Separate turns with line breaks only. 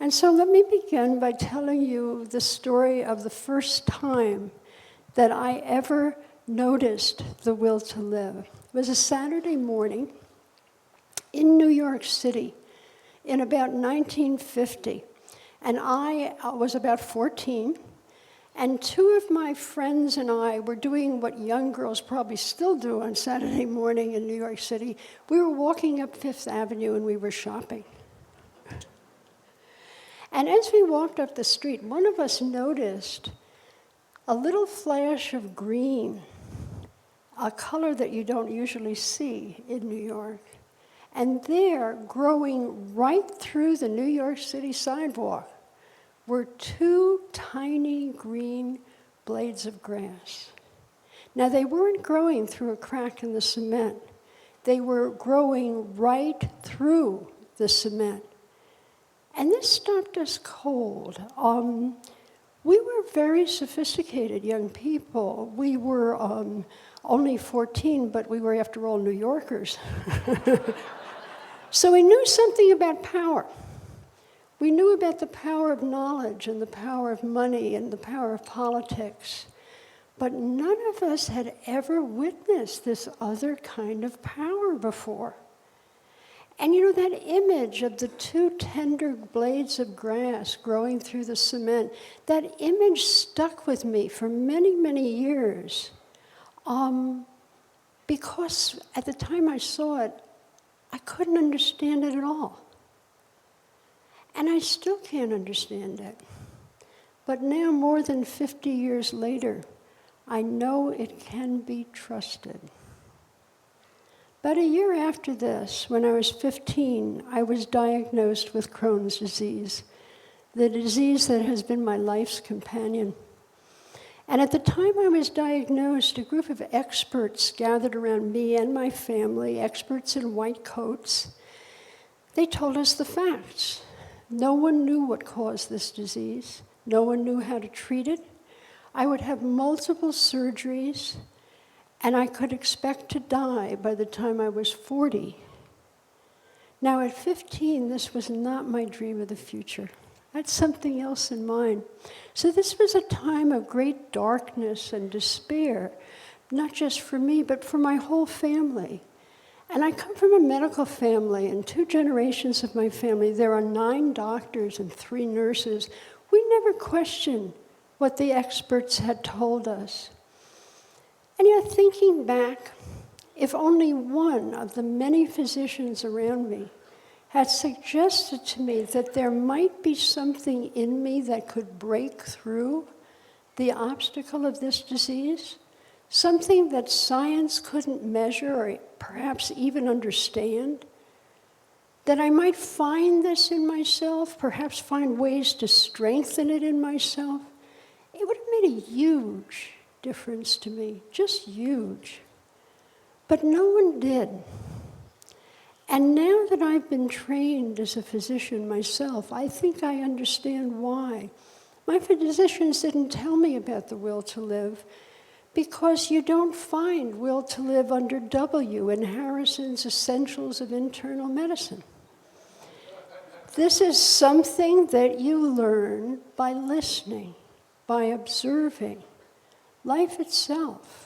And so let me begin by telling you the story of the first time that I ever noticed the will to live. It was a Saturday morning in New York City in about 1950. And I was about 14, and two of my friends and I were doing what young girls probably still do on Saturday morning in New York City. We were walking up Fifth Avenue and we were shopping. And as we walked up the street, one of us noticed a little flash of green, a color that you don't usually see in New York. And there, growing right through the New York City sidewalk, were two tiny green blades of grass. Now, they weren't growing through a crack in the cement. They were growing right through the cement. And this stopped us cold. We were very sophisticated young people. We were only 14, but we were, after all, New Yorkers. So we knew something about power. We knew about the power of knowledge and the power of money and the power of politics. But none of us had ever witnessed this other kind of power before. And you know, that image of the two tender blades of grass growing through the cement, that image stuck with me for many, many years. Because at the time I saw it, I couldn't understand it at all. And I still can't understand it. But now, more than 50 years later, I know it can be trusted. About a year after this, when I was 15, I was diagnosed with Crohn's disease, the disease that has been my life's companion. And at the time I was diagnosed, a group of experts gathered around me and my family, experts in white coats. They told us the facts. No one knew what caused this disease. No one knew how to treat it. I would have multiple surgeries, and I could expect to die by the time I was 40. Now, at 15, this was not my dream of the future. I had something else in mind. So this was a time of great darkness and despair, not just for me, but for my whole family. And I come from a medical family. In 2 generations of my family, there are 9 doctors and 3 nurses. We never questioned what the experts had told us. And yet, thinking back, if only one of the many physicians around me had suggested to me that there might be something in me that could break through the obstacle of this disease, something that science couldn't measure or perhaps even understand, that I might find this in myself, perhaps find ways to strengthen it in myself, it would have made a huge difference to me, just huge. But no one did. And now that I've been trained as a physician myself, I think I understand why. My physicians didn't tell me about the will to live because you don't find will to live under W in Harrison's Essentials of Internal Medicine. This is something that you learn by listening, by observing life itself.